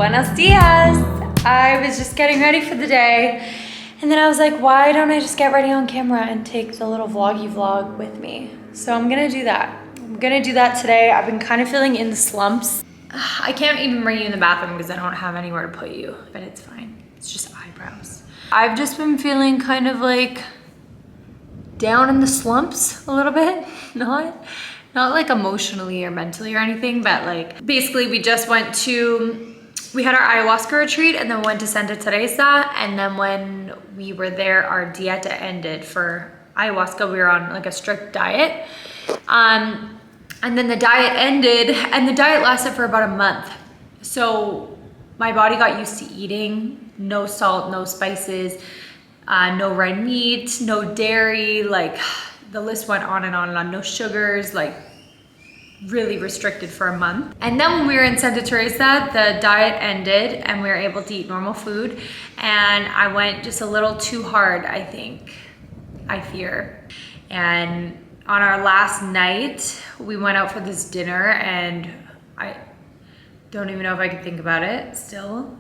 Buenos dias. I was just getting ready for the day, and then I was like, why don't I just get ready on camera and take the little vloggy vlog with me? So I'm gonna do that. I'm gonna do that today. I've been kind of feeling in the slumps. I can't even bring you in the bathroom because I don't have anywhere to put you, but it's fine. It's just eyebrows. I've just been feeling kind of like down in the slumps a little bit. Not like emotionally or mentally or anything, but like basically we just went to, we had our ayahuasca retreat and then went to Santa Teresa. And then when we were there, our dieta ended for ayahuasca. We were on like a strict diet. And then the diet ended and the diet lasted for about a month. So my body got used to eating no salt, no spices, no red meat, no dairy, like the list went on and on and on, no sugars, like really restricted for a month. And then when we were in Santa Teresa, the diet ended and we were able to eat normal food. And I went just a little too hard, I think, I fear. And on our last night, we went out for this dinner and I don't even know if I could think about it still.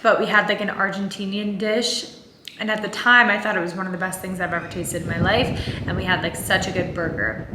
But we had like an Argentinian dish. And at the time, I thought it was one of the best things I've ever tasted in my life. And we had like such a good burger.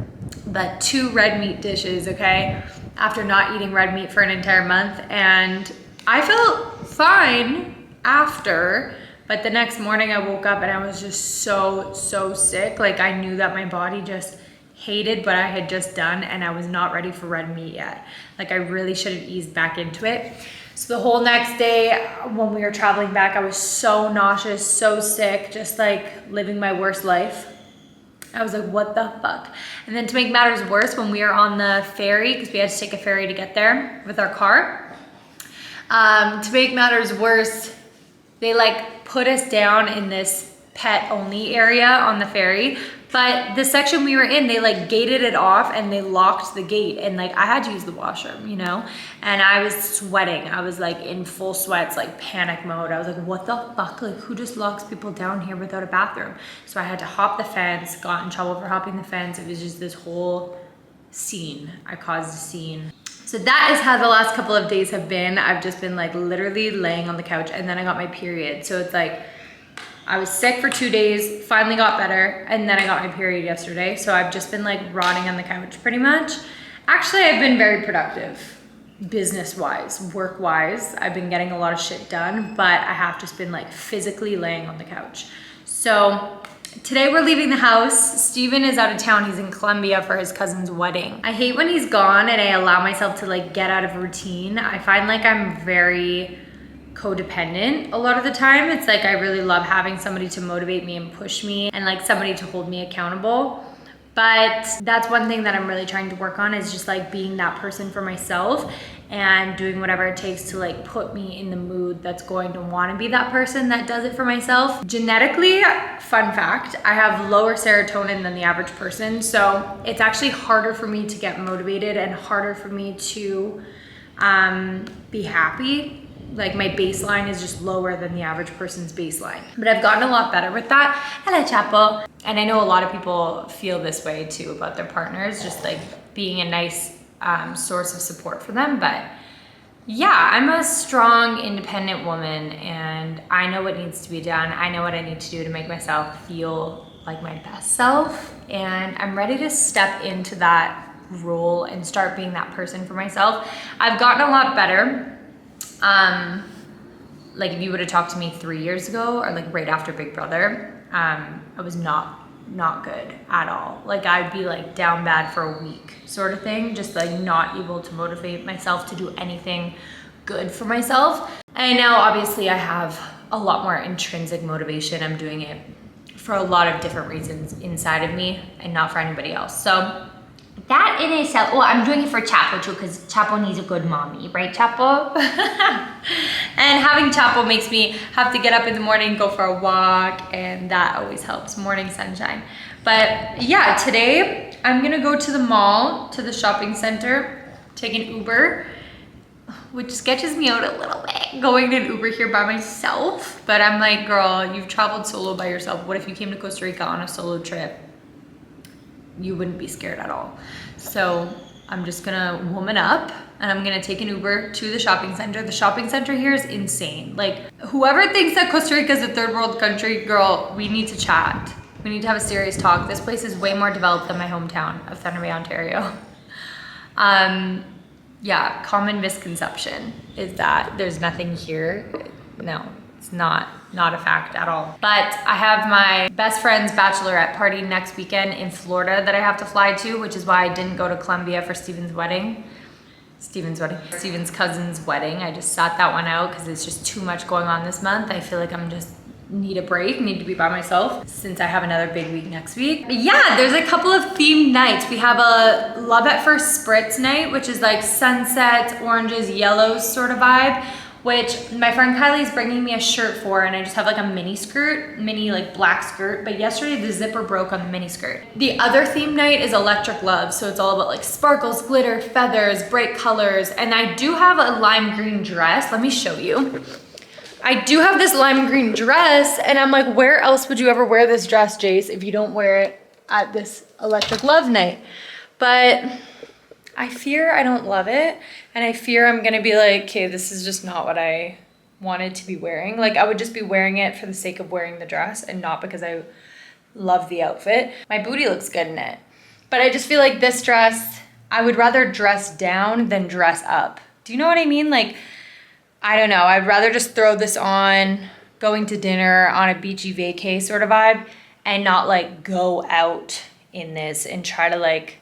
But 2 red meat dishes, okay? After not eating red meat for an entire month. And I felt fine after. But the next morning I woke up and I was just so sick. Like I knew that my body just hated what I had just done and I was not ready for red meat yet. Like I really should have eased back into it. So the whole next day when we were traveling back, I was so nauseous, so sick, just like living my worst life. I was like, what the fuck? And then to make matters worse, when we were on the ferry, because we had to take a ferry to get there with our car, to make matters worse, they like put us down in this pet only area on the ferry. But the section we were in, they like gated it off and they locked the gate. And like I had to use the washroom, you know? And I was sweating. I was like in full sweats, like panic mode. I was like, what the fuck? Like who just locks people down here without a bathroom? So I had to hop the fence, got in trouble for hopping the fence. It was just this whole scene. I caused a scene. So that is how the last couple of days have been. I've just been like literally laying on the couch and then I got my period. So it's like, I was sick for 2 days, finally got better, and then I got my period yesterday. So I've just been like rotting on the couch pretty much. Actually, I've been very productive, business-wise, work-wise. I've been getting a lot of shit done, but I have just been like physically laying on the couch. So today we're leaving the house. Steven is out of town. He's in Colombia for his cousin's wedding. I hate when he's gone and I allow myself to like get out of routine. I find like I'm very codependent a lot of the time. It's like I really love having somebody to motivate me and push me and like somebody to hold me accountable. But that's one thing that I'm really trying to work on, is just like being that person for myself and doing whatever it takes to like put me in the mood that's going to want to be that person that does it for myself. Genetically, fun fact, I have lower serotonin than the average person. So it's actually harder for me to get motivated and harder for me to be happy. Like my baseline is just lower than the average person's baseline. But I've gotten a lot better with that. Hello, Chapo. And I know a lot of people feel this way too about their partners, just like being a nice source of support for them. But yeah, I'm a strong, independent woman and I know what needs to be done. I know what I need to do to make myself feel like my best self. And I'm ready to step into that role and start being that person for myself. I've gotten a lot better. Like if you would have talked to me 3 years ago or like right after Big Brother, I was not good at all. Like I'd be like down bad for a week sort of thing, just like not able to motivate myself to do anything good for myself. And now obviously I have a lot more intrinsic motivation. I'm doing it for a lot of different reasons inside of me and not for anybody else. So that in itself, oh, I'm doing it for Chapo too, because Chapo needs a good mommy, right, Chapo? And having Chapo makes me have to get up in the morning, go for a walk, and that always helps, morning sunshine. But yeah, today I'm gonna go to the mall, to the shopping center, take an Uber, which sketches me out a little bit, going in an Uber here by myself. But I'm like, girl, you've traveled solo by yourself. What if you came to Costa Rica on a solo trip? You wouldn't be scared at all. So I'm just gonna woman up and I'm gonna take an Uber to the shopping center. The shopping center here is insane. Like, whoever thinks that Costa Rica is a third world country, girl, we need to chat. We need to have a serious talk. This place is way more developed than my hometown of Thunder Bay, Ontario. Yeah, common misconception is that there's nothing here. No, it's not a fact at all. But I have my best friend's bachelorette party next weekend in Florida that I have to fly to, which is why I didn't go to Colombia for Steven's cousin's wedding. I just sat that one out because it's just too much going on this month. I feel like I'm just need a break, need to be by myself since I have another big week next week. But yeah, there's a couple of themed nights. We have a Love at First Spritz night, which is like sunsets, oranges, yellows sort of vibe, which my friend Kylie's bringing me a shirt for, and I just have like a mini like black skirt, but yesterday the zipper broke on the mini skirt. The other theme night is Electric Love, so it's all about like sparkles, glitter, feathers, bright colors, and I do have a lime green dress. Let me show you. I do have this lime green dress, and I'm like, where else would you ever wear this dress, Jace, if you don't wear it at this Electric Love night? But I fear I don't love it, and I fear I'm gonna be like, okay, this is just not what I wanted to be wearing. Like, I would just be wearing it for the sake of wearing the dress and not because I love the outfit. My booty looks good in it. But I just feel like this dress, I would rather dress down than dress up. Do you know what I mean? Like, I don't know, I'd rather just throw this on, going to dinner on a beachy vacay sort of vibe, and not like go out in this and try to like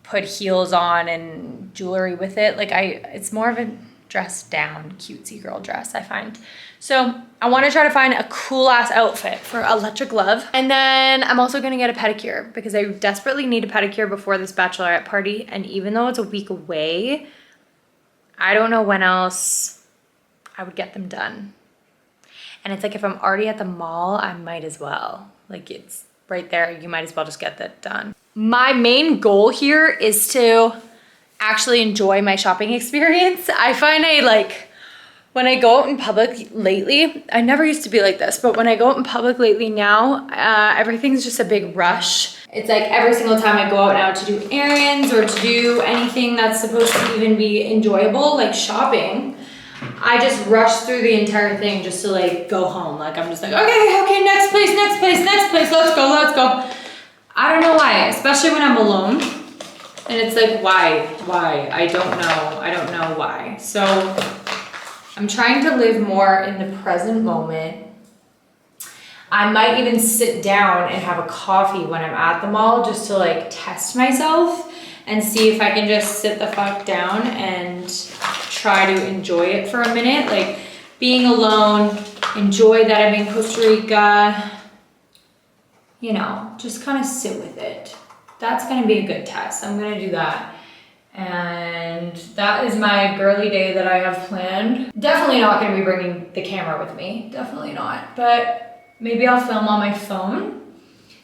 put heels on and jewelry with it. Like it's more of a dress down, cutesy girl dress, I find. So I wanna try to find a cool ass outfit for Electric Love. And then I'm also gonna get a pedicure because I desperately need a pedicure before this bachelorette party. And even though it's a week away, I don't know when else I would get them done. And it's like, if I'm already at the mall, I might as well. Like, it's right there, you might as well just get that done. My main goal here is to actually enjoy my shopping experience. I find when I go out in public lately, I never used to be like this, but when I go out in public lately now, everything's just a big rush. It's like every single time I go out now to do errands or to do anything that's supposed to even be enjoyable, like shopping, I just rush through the entire thing just to like go home. Like, I'm just like, okay, next place, let's go. I don't know why, especially when I'm alone. And it's like, why? I don't know why. So I'm trying to live more in the present moment. I might even sit down and have a coffee when I'm at the mall just to like test myself and see if I can just sit the fuck down and try to enjoy it for a minute. Like, being alone, enjoy that I'm in Costa Rica, you know, just kind of sit with it. That's gonna be a good test. I'm gonna do that. And that is my girly day that I have planned. Definitely not gonna be bringing the camera with me, definitely not. But maybe I'll film on my phone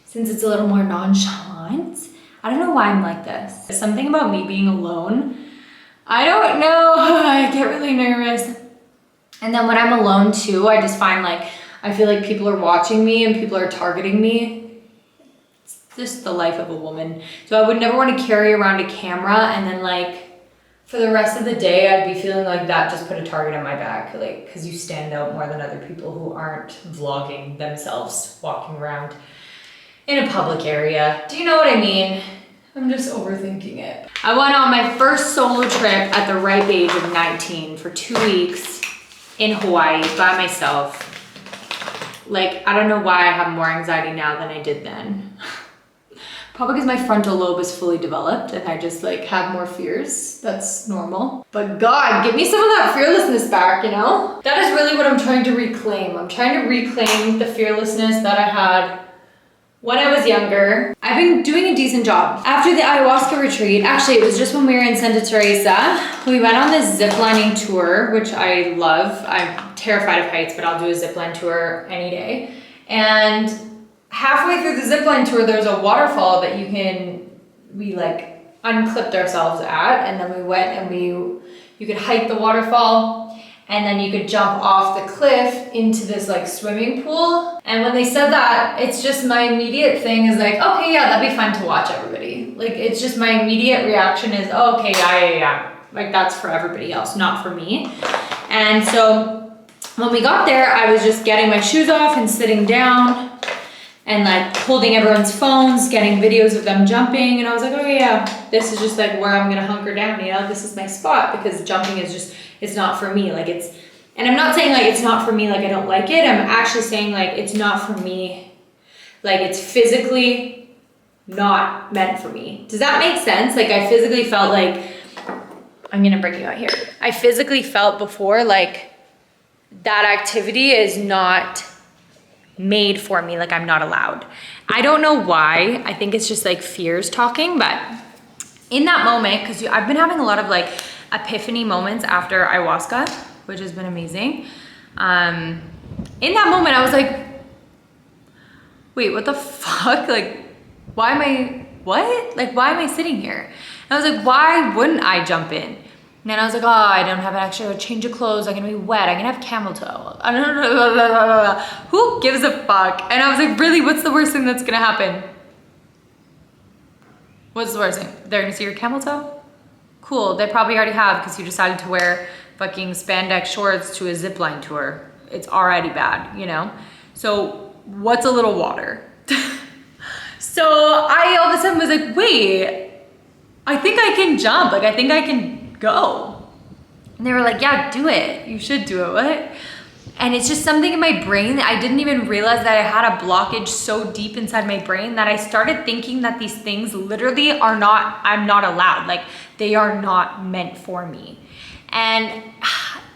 since it's a little more nonchalant. I don't know why I'm like this. Something about me being alone, I don't know, I get really nervous. And then when I'm alone too, I just find like, I feel like people are watching me and people are targeting me. It's just the life of a woman. So I would never want to carry around a camera and then like, for the rest of the day, I'd be feeling like that just put a target on my back, like, because you stand out more than other people who aren't vlogging themselves, walking around in a public area. Do you know what I mean? I'm just overthinking it. I went on my first solo trip at the ripe age of 19 for 2 weeks in Hawaii by myself. Like, I don't know why I have more anxiety now than I did then. Probably because my frontal lobe is fully developed and I just like have more fears. That's normal. But God, give me some of that fearlessness back, you know? That is really what I'm trying to reclaim. I'm trying to reclaim the fearlessness that I had when I was younger. I've been doing a decent job. After the ayahuasca retreat, actually it was just when we were in Santa Teresa, we went on this ziplining tour, which I love. I'm terrified of heights, but I'll do a zipline tour any day. And halfway through the zipline tour, there's a waterfall that we like unclipped ourselves at, and then we went and you could hike the waterfall, and then you could jump off the cliff into this like swimming pool. And when they said that, it's just my immediate thing is like, okay, yeah, that'd be fun to watch everybody. Like, it's just my immediate reaction is, oh, okay, yeah. Like, that's for everybody else, not for me. And so when we got there, I was just getting my shoes off and sitting down and like holding everyone's phones, getting videos of them jumping. And I was like, oh yeah, this is just like where I'm gonna hunker down, you know? This is my spot, because jumping is just, it's not for me. Like, it's, and I'm not saying like it's not for me, like I don't like it. I'm actually saying like it's not for me. Like, it's physically not meant for me. Does that make sense? Like, I physically felt like, I'm gonna bring you out here. I physically felt before like that activity is not made for me, like I'm not allowed. I don't know why. I think it's just like fears talking, but in that moment, because I've been having a lot of like epiphany moments after ayahuasca, which has been amazing. In that moment, I was like, wait, what the fuck? Like, why am I, what? Like, why am I sitting here? And I was like, why wouldn't I jump in? And then I was like, oh, I don't have an extra change of clothes. I'm gonna be wet. I'm gonna have camel toe. Who gives a fuck? And I was like, really, what's the worst thing that's gonna happen? What's the worst thing? They're gonna see your camel toe? Cool, they probably already have, because you decided to wear fucking spandex shorts to a zipline tour. It's already bad, you know? So what's a little water? So I all of a sudden was like, wait, I think I can jump. Like, I think I can go. And they were like, yeah, do it. You should do it. What? And it's just something in my brain that I didn't even realize that I had a blockage so deep inside my brain that I started thinking that these things literally are not, I'm not allowed. Like, they are not meant for me. And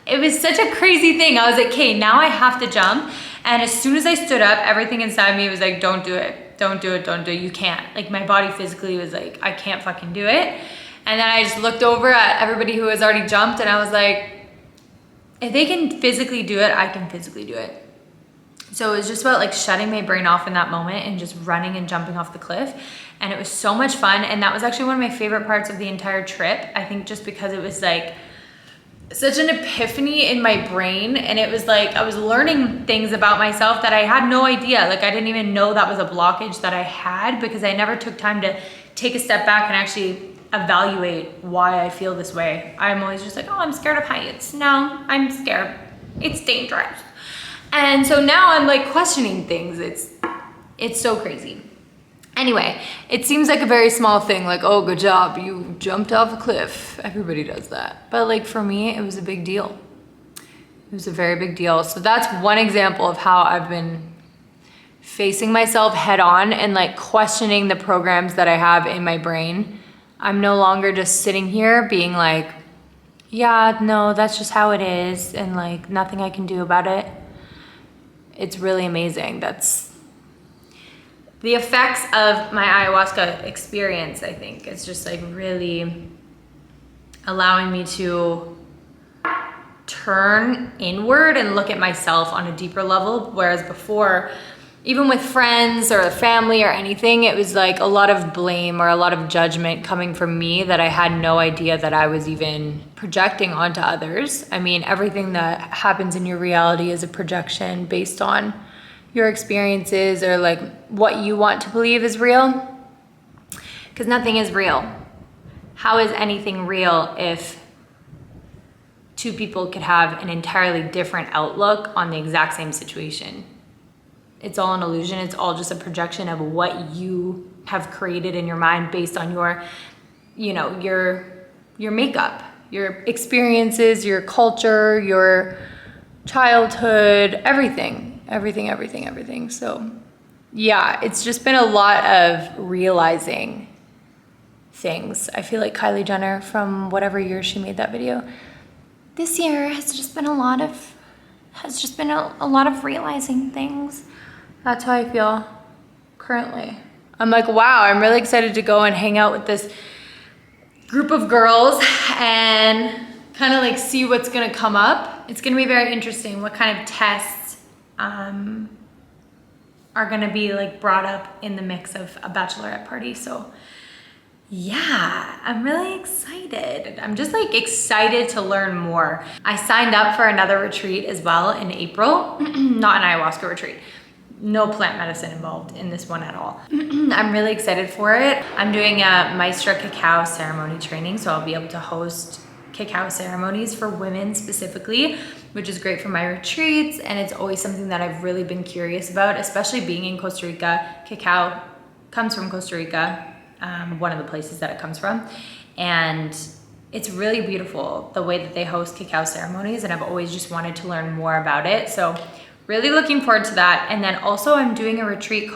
it was such a crazy thing. I was like, okay, now I have to jump. And as soon as I stood up, everything inside me was like, don't do it. Don't do it. Don't do it. You can't. Like, my body physically was like, I can't fucking do it. And then I just looked over at everybody who has already jumped, and I was like, if they can physically do it, I can physically do it. So it was just about like shutting my brain off in that moment and just running and jumping off the cliff. And it was so much fun. And that was actually one of my favorite parts of the entire trip. I think just because it was like such an epiphany in my brain. And it was like, I was learning things about myself that I had no idea. Like, I didn't even know that was a blockage that I had, because I never took time to take a step back and actually evaluate why I feel this way. I'm always just like, oh, I'm scared of heights. No, I'm scared. It's dangerous. And so now I'm like questioning things. It's so crazy. Anyway, it seems like a very small thing, like, oh, good job, you jumped off a cliff. Everybody does that. But like, for me, it was a big deal. It was a very big deal. So that's one example of how I've been facing myself head on and like questioning the programs that I have in my brain. I'm no longer just sitting here being like, yeah, no, that's just how it is, and like nothing I can do about it. It's really amazing. That's the effects of my ayahuasca experience, I think. It's just like really allowing me to turn inward and look at myself on a deeper level, whereas before, even with friends or family or anything, it was like a lot of blame or a lot of judgment coming from me that I had no idea that I was even projecting onto others. I mean, everything that happens in your reality is a projection based on your experiences or like what you want to believe is real, because nothing is real. How is anything real if two people could have an entirely different outlook on the exact same situation? It's all an illusion. It's all just a projection of what you have created in your mind based on your, you know, your makeup, your experiences, your culture, your childhood, everything. So yeah, it's just been a lot of realizing things. I feel like Kylie Jenner, from whatever year she made that video, this year has just been a lot of realizing things. That's how I feel currently. I'm like, wow, I'm really excited to go and hang out with this group of girls and kind of like see what's gonna come up. It's gonna be very interesting what kind of tests are gonna be like brought up in the mix of a bachelorette party. So yeah, I'm really excited. I'm just like excited to learn more. I signed up for another retreat as well in April, not an ayahuasca retreat, no plant medicine involved in this one at all. I'm really excited for it. I'm doing a Maestra Cacao ceremony training, so I'll be able to host cacao ceremonies for women specifically, which is great for my retreats, and it's always something that I've really been curious about, especially being in Costa Rica. Cacao comes from Costa Rica, one of the places that it comes from, and it's really beautiful the way that they host cacao ceremonies, and I've always just wanted to learn more about it. So really looking forward to that. And then also I'm doing a retreat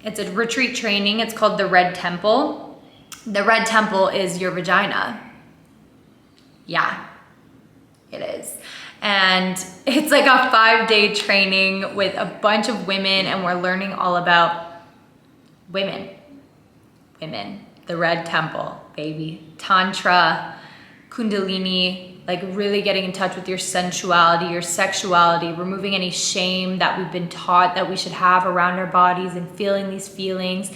it's a retreat training. It's called the Red Temple. The Red Temple is your vagina. Yeah, it is. And it's like a 5-day training with a bunch of women, and we're learning all about women. The Red Temple, baby. Tantra, Kundalini, like really getting in touch with your sensuality, your sexuality, removing any shame that we've been taught that we should have around our bodies, and feeling these feelings,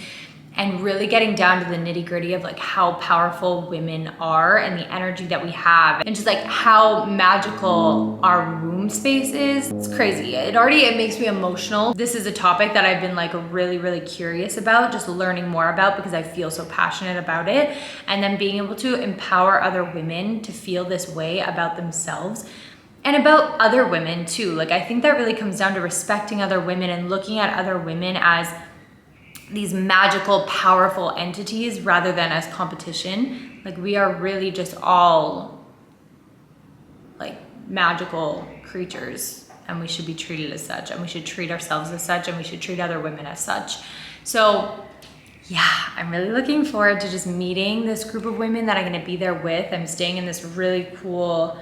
and really getting down to the nitty-gritty of like how powerful women are and the energy that we have, and just like how magical our womb space is. It's crazy. It makes me emotional. This is a topic that I've been like really, really curious about, just learning more about, because I feel so passionate about it. And then being able to empower other women to feel this way about themselves and about other women too. Like, I think that really comes down to respecting other women and looking at other women as these magical, powerful entities rather than as competition. Like, we are really just all like magical creatures, and we should be treated as such, and we should treat ourselves as such, and we should treat other women as such. So yeah, I'm really looking forward to just meeting this group of women that I'm gonna be there with. I'm staying in this really cool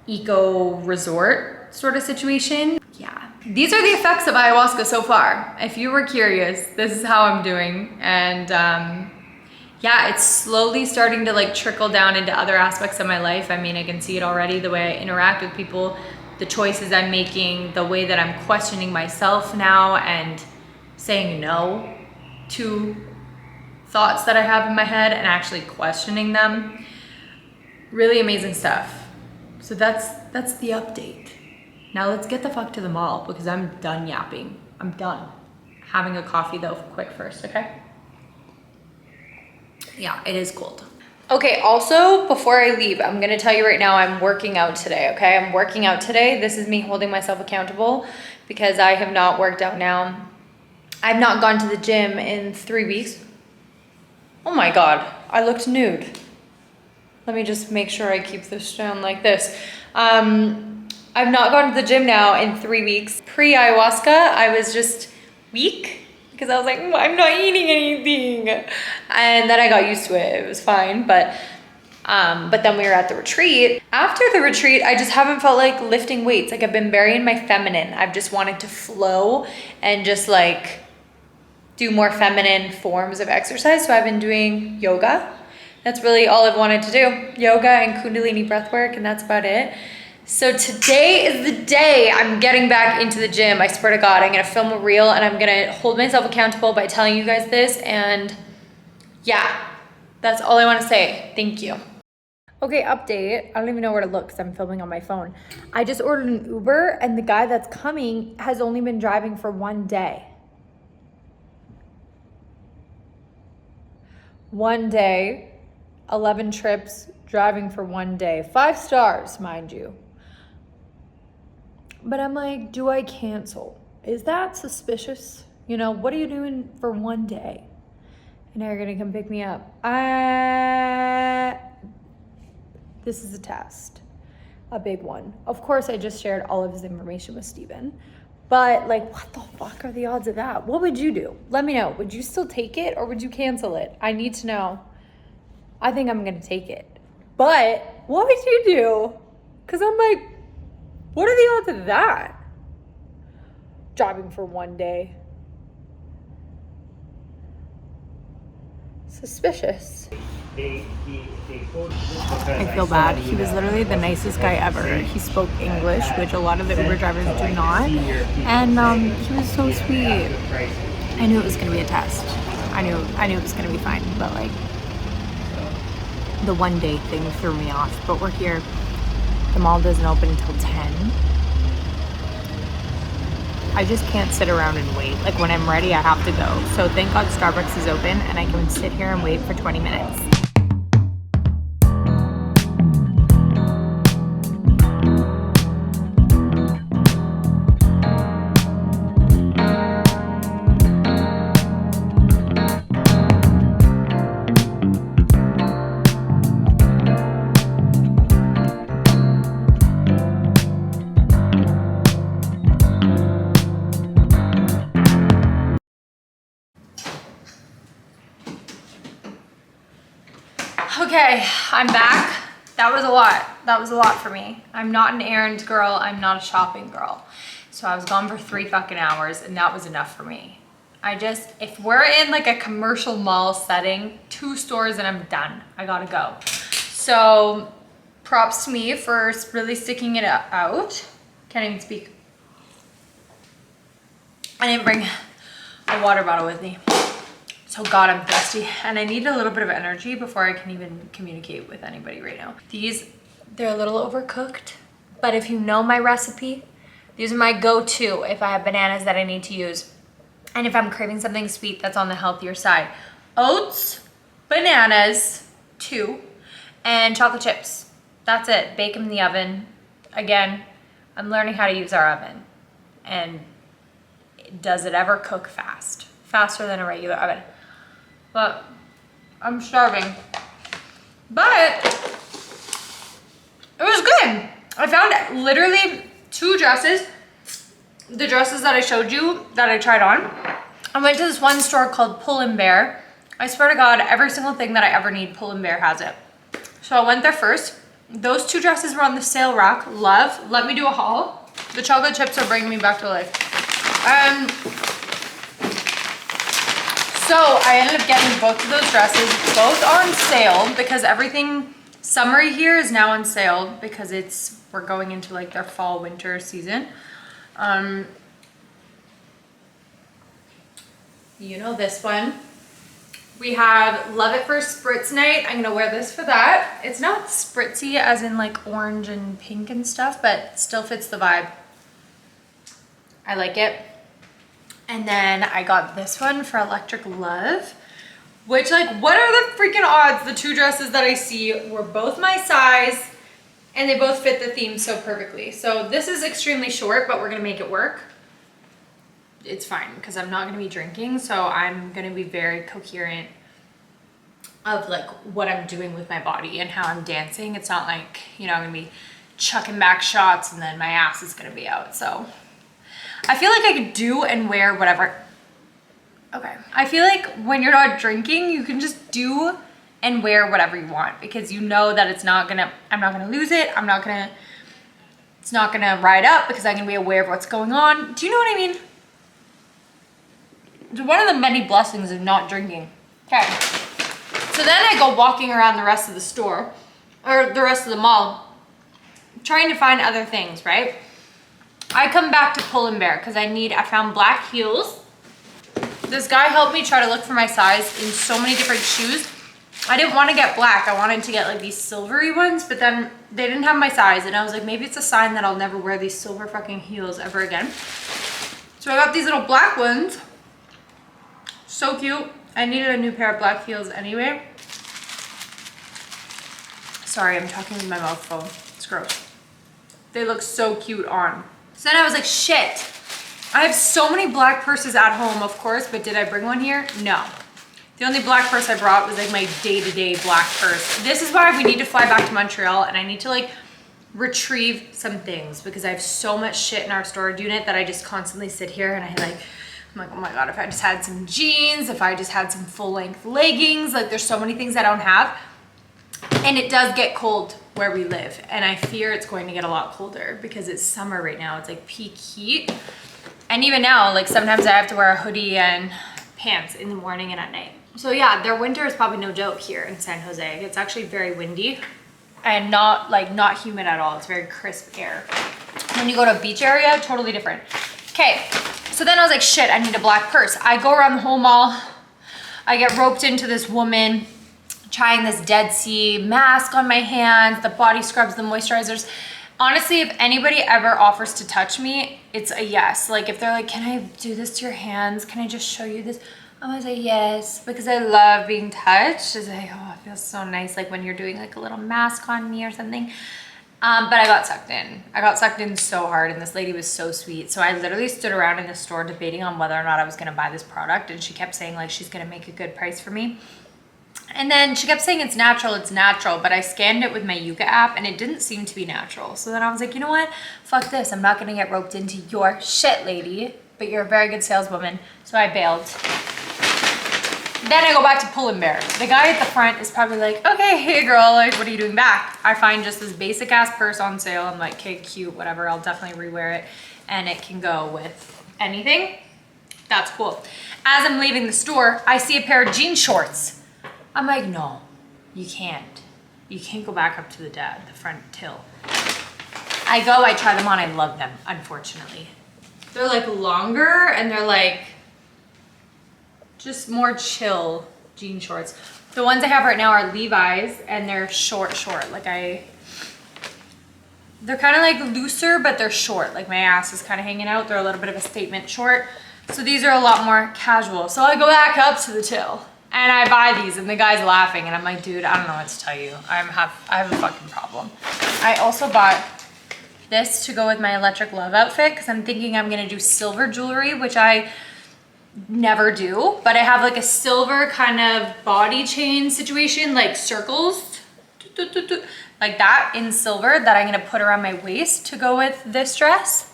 eco resort sort of situation. Yeah. These are the effects of ayahuasca so far. If you were curious, this is how I'm doing. And yeah, it's slowly starting to like trickle down into other aspects of my life. I mean, I can see it already, the way I interact with people, the choices I'm making, the way that I'm questioning myself now and saying no to thoughts that I have in my head and actually questioning them. Really amazing stuff. So that's the update. Now let's get the fuck to the mall, because I'm done yapping. I'm done. Having a coffee though, quick first, okay? Yeah, it is cold. Okay, also, before I leave, I'm gonna tell you right now, I'm working out today, okay? I'm working out today. This is me holding myself accountable, because I have not worked out now. I've not gone to the gym in 3 weeks. Oh my God, I looked nude. Let me just make sure I keep this down like this. I've not gone to the gym now in 3 weeks. Pre-ayahuasca, I was just weak because I was like, I'm not eating anything. And then I got used to it. It was fine. But then we were at the retreat. After the retreat, I just haven't felt like lifting weights. Like, I've been very in my feminine. I've just wanted to flow and just like do more feminine forms of exercise. So I've been doing yoga. That's really all I've wanted to do. Yoga and Kundalini breathwork, and that's about it. So today is the day I'm getting back into the gym. I swear to God, I'm gonna film a reel and I'm gonna hold myself accountable by telling you guys this. And yeah, that's all I wanna say. Thank you. Okay, update. I don't even know where to look because I'm filming on my phone. I just ordered an Uber, and the guy that's coming has only been driving for 1 day. 1 day, 11 trips, driving for 1 day. 5 stars, mind you. But I'm like, do I cancel? Is that suspicious? You know, what are you doing for 1 day? And now you're gonna come pick me up. This is a test, a big one. Of course, I just shared all of his information with Steven. But like, what the fuck are the odds of that? What would you do? Let me know. Would you still take it or would you cancel it? I need to know. I think I'm gonna take it. But what would you do? Because I'm like, what are the odds of that? Driving for 1 day. Suspicious. I feel bad. He was literally the nicest guy ever. He spoke English, which a lot of the Uber drivers do not. And he was so sweet. I knew it was gonna be a test. I knew it was gonna be fine, but like the 1 day thing threw me off. But we're here. The mall doesn't open until 10. I just can't sit around and wait. Like when I'm ready, I have to go. So thank God Starbucks is open and I can sit here and wait for 20 minutes. Okay, I'm back. That was a lot. That was a lot for me. I'm not an errand girl. I'm not a shopping girl. So I was gone for 3 fucking hours and that was enough for me. If we're in like a commercial mall setting, 2 stores and I'm done. I gotta go. So props to me for really sticking it out. Can't even speak. I didn't bring a water bottle with me. So God, I'm thirsty and I need a little bit of energy before I can even communicate with anybody right now. They're a little overcooked, but if you know my recipe, these are my go-to if I have bananas that I need to use. And if I'm craving something sweet that's on the healthier side. Oats, bananas, 2, and chocolate chips. That's it. Bake them in the oven. Again, I'm learning how to use our oven. And does it ever cook fast? Faster than a regular oven. But I'm starving. But it was good. I found literally 2 dresses. The dresses that I showed you that I tried on. I went to this one store called Pull & Bear. I swear to God, every single thing that I ever need, Pull & Bear has it. So I went there first. Those 2 dresses were on the sale rack. Love. Let me do a haul. The chocolate chips are bringing me back to life. So I ended up getting both of those dresses, both on sale because everything summery here is now on sale because we're going into like their fall winter season. You know this one. We have Love It First Spritz Night. I'm gonna wear this for that. It's not spritzy as in like orange and pink and stuff, but still fits the vibe. I like it. And then I got this one for Electric Love, which like, what are the freaking odds? The 2 dresses that I see were both my size and they both fit the theme so perfectly. So this is extremely short, but we're gonna make it work. It's fine because I'm not gonna be drinking. So I'm gonna be very coherent of like what I'm doing with my body and how I'm dancing. It's not like, you know, I'm gonna be chucking back shots and then my ass is gonna be out. So I feel like I could do and wear whatever. Okay. I feel like when you're not drinking, you can just do and wear whatever you want because you know that I'm not gonna lose it. It's not gonna ride up because I'm gonna be aware of what's going on. Do you know what I mean? It's one of the many blessings of not drinking. Okay. So then I go walking around the rest of the store or the rest of the mall, trying to find other things, right? I come back to Pull & Bear because I found black heels. This guy helped me try to look for my size in so many different shoes. I didn't want to get black. I wanted to get like these silvery ones, but then they didn't have my size. And I was like, maybe it's a sign that I'll never wear these silver fucking heels ever again. So I got these little black ones. So cute. I needed a new pair of black heels anyway. Sorry, I'm talking with my mouth full. It's gross. They look so cute on. So then I was like, shit, I have so many black purses at home, of course, but did I bring one here? No. The only black purse I brought was like my day-to-day black purse. This is why we need to fly back to Montreal and I need to like retrieve some things because I have so much shit in our storage unit that I just constantly sit here and I'm like, oh my God, if I just had some jeans, if I just had some full-length leggings, like there's so many things I don't have. And it does get cold where we live. And I fear it's going to get a lot colder because it's summer right now. It's like peak heat. And even now, like sometimes I have to wear a hoodie and pants in the morning and at night. So yeah, their winter is probably no joke here in San Jose. It's actually very windy and not humid at all. It's very crisp air. When you go to a beach area, totally different. Okay, so then I was like, shit, I need a black purse. I go around the whole mall. I get roped into this woman trying this Dead Sea mask on my hands, the body scrubs, the moisturizers. Honestly, if anybody ever offers to touch me, it's a yes. Like if they're like, can I do this to your hands? Can I just show you this? I'm gonna say yes, because I love being touched. It's like, oh, it feels so nice. Like when you're doing like a little mask on me or something. But I got sucked in. I got sucked in so hard, and this lady was so sweet. So I literally stood around in the store debating on whether or not I was gonna buy this product, and she kept saying like she's gonna make a good price for me. And then she kept saying it's natural, but I scanned it with my Yuka app and it didn't seem to be natural. So then I was like, you know what? Fuck this. I'm not gonna get roped into your shit, lady. But you're a very good saleswoman. So I bailed. Then I go back to Pull & Bear. The guy at the front is probably like, okay, hey girl, like what are you doing back? I find just this basic ass purse on sale. I'm like, okay, cute, whatever. I'll definitely rewear it. And it can go with anything. That's cool. As I'm leaving the store, I see a pair of jean shorts. I'm like, no, you can't. You can't go back up to the front till. I go, I try them on, I love them, unfortunately. They're like longer and they're like just more chill jean shorts. The ones I have right now are Levi's and they're short. Like they're kind of like looser, but they're short. Like my ass is kind of hanging out. They're a little bit of a statement short. So these are a lot more casual. So I go back up to the till. And I buy these and the guy's laughing and I'm like, dude, I don't know what to tell you. I have a fucking problem. I also bought this to go with my Electric Love outfit because I'm thinking I'm gonna do silver jewelry, which I never do, but I have like a silver kind of body chain situation, like circles, like that in silver that I'm gonna put around my waist to go with this dress,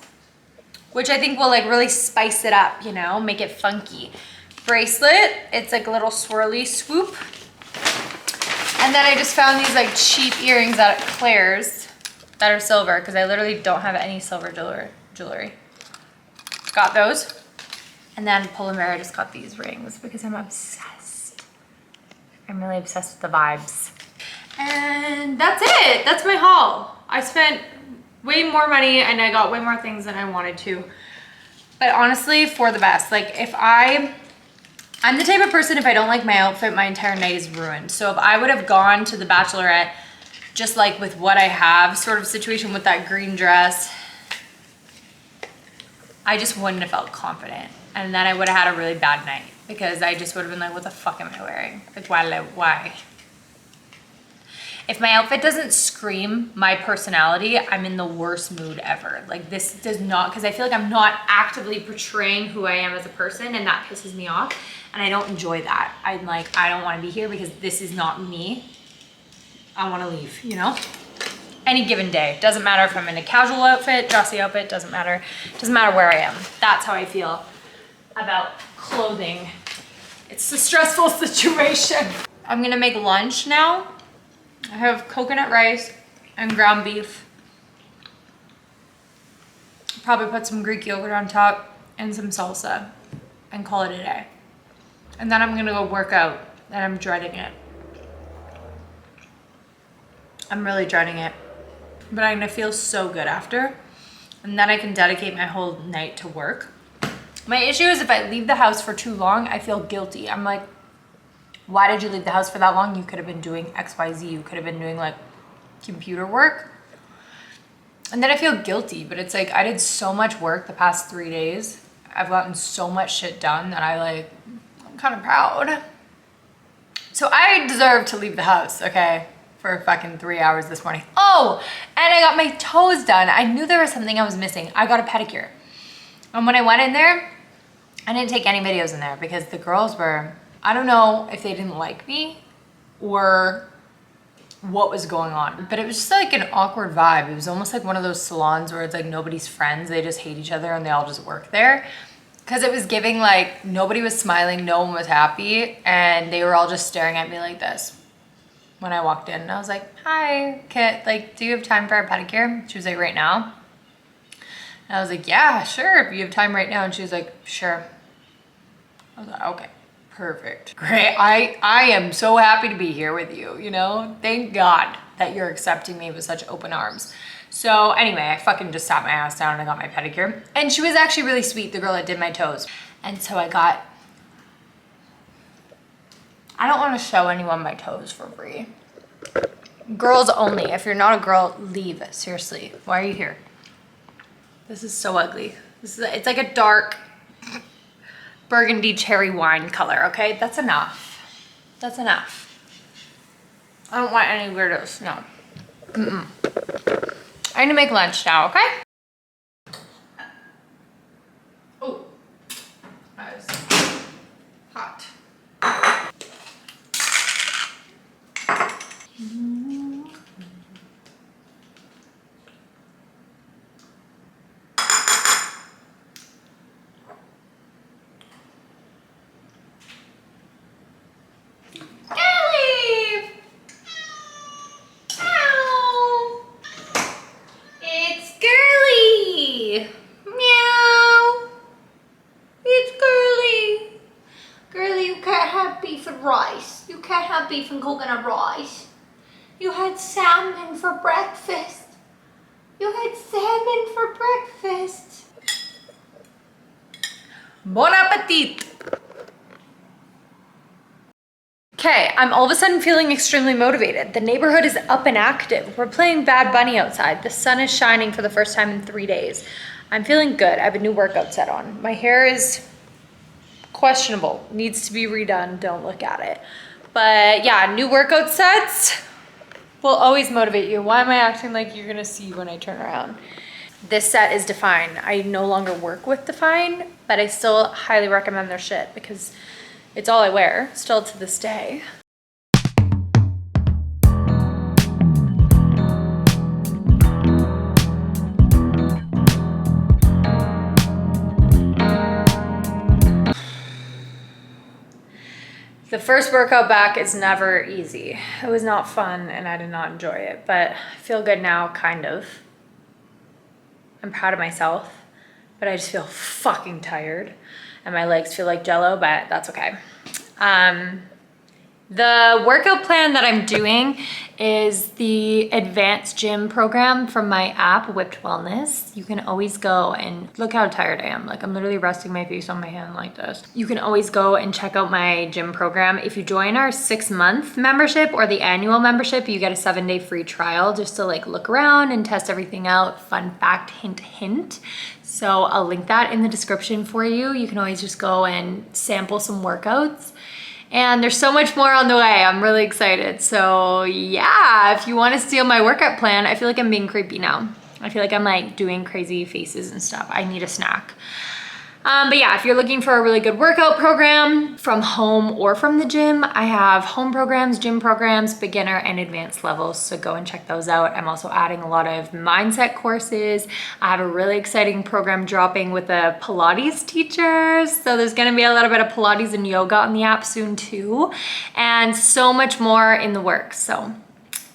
which I think will like really spice it up, you know, make it funky. Bracelet, it's like a little swirly swoop. And then I just found these like cheap earrings at Claire's that are silver because I literally don't have any silver jewelry. Got those. And then Pull & Bear, I just got these rings because I'm obsessed. I'm really obsessed with the vibes. And that's it, that's my haul. I spent way more money and I got way more things than I wanted to. But honestly, for the best. Like I'm the type of person, if I don't like my outfit, my entire night is ruined. So if I would have gone to the Bachelorette, just like with what I have sort of situation with that green dress, I just wouldn't have felt confident. And then I would have had a really bad night because I just would have been like, what the fuck am I wearing? Like, why? If my outfit doesn't scream my personality, I'm in the worst mood ever. Like this does not, because I feel like I'm not actively portraying who I am as a person and that pisses me off. And I don't enjoy that. I'm like, I don't want to be here because this is not me. I want to leave, you know? Any given day. Doesn't matter if I'm in a casual outfit, dressy outfit, doesn't matter. Doesn't matter where I am. That's how I feel about clothing. It's a stressful situation. I'm gonna make lunch now. I have coconut rice and ground beef. Probably put some Greek yogurt on top and some salsa and call it a day. And then I'm gonna go work out and I'm dreading it. I'm really dreading it, but I'm gonna feel so good after. And then I can dedicate my whole night to work. My issue is if I leave the house for too long, I feel guilty. I'm like, why did you leave the house for that long? You could have been doing XYZ. You could have been doing like computer work. And then I feel guilty, but it's like I did so much work the past 3 days. I've gotten so much shit done that I'm kind of proud. So I deserve to leave the house, okay, for fucking 3 hours this morning. Oh, and I got my toes done. I knew there was something I was missing. I got a pedicure. And when I went in there, I didn't take any videos in there because the girls were, I don't know if they didn't like me or what was going on, but it was just like an awkward vibe. It was almost like one of those salons where it's like nobody's friends. They just hate each other and they all just work there. Because it was giving like nobody was smiling, no one was happy, and they were all just staring at me like this when I walked in. And I was like, hi, Kit, like, do you have time for a pedicure? She was like, right now? And I was like, yeah, sure, if you have time right now. And she was like, sure. I was like, okay, perfect, great. I am so happy to be here with you, you know? Thank God that you're accepting me with such open arms. So anyway, I fucking just sat my ass down and I got my pedicure. And she was actually really sweet, the girl that did my toes. And so I don't want to show anyone my toes for free. Girls only. If you're not a girl, leave. Seriously. Why are you here? This is so ugly. It's like a dark burgundy cherry wine color, okay? That's enough. That's enough. I don't want any weirdos, no. I need to make lunch now, okay? Oh, that is hot. Rice. You can't have beef and coconut rice. You had salmon for breakfast. You had salmon for breakfast. Bon appetit. Okay, I'm all of a sudden feeling extremely motivated. The neighborhood is up and active. We're playing Bad Bunny outside. The sun is shining for the first time in 3 days. I'm feeling good. I have a new workout set on. My hair is questionable, needs to be redone, don't look at it. But yeah, new workout sets will always motivate you. Why am I acting like you're gonna see when I turn around? This set is Define. I no longer work with Define, but I still highly recommend their shit because it's all I wear, still to this day. The first workout back is never easy. It was not fun and I did not enjoy it, but I feel good now, kind of. I'm proud of myself, but I just feel fucking tired and my legs feel like jello, but that's okay. The workout plan that I'm doing is the advanced gym program from my app, Whipped Wellness. You can always go and look how tired I am. Like I'm literally resting my face on my hand like this. You can always go and check out my gym program. If you join our 6-month membership or the annual membership, you get a 7-day free trial just to like look around and test everything out. Fun fact, hint, hint. So I'll link that in the description for you. You can always just go and sample some workouts. And there's so much more on the way. I'm really excited. So yeah, if you want to steal my workout plan, I feel like I'm being creepy now. I feel like I'm like doing crazy faces and stuff. I need a snack. But yeah, if you're looking for a really good workout program from home or from the gym, I have home programs, gym programs, beginner and advanced levels. So go and check those out. I'm also adding a lot of mindset courses. I have a really exciting program dropping with a Pilates teacher. So there's gonna be a little bit of Pilates and yoga on the app soon too. And so much more in the works. So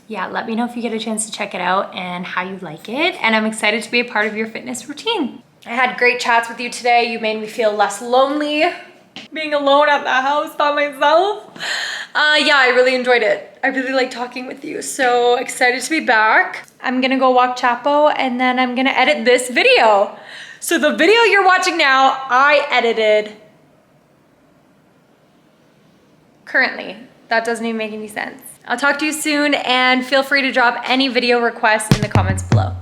yeah, let me know if you get a chance to check it out and how you like it. And I'm excited to be a part of your fitness routine. I had great chats with you today. You made me feel less lonely being alone at the house by myself. Yeah, I really enjoyed it. I really like talking with you. So excited to be back. I'm gonna go walk Chapo and then I'm gonna edit this video. So the video you're watching now, I edited currently. That doesn't even make any sense. I'll talk to you soon and feel free to drop any video requests in the comments below.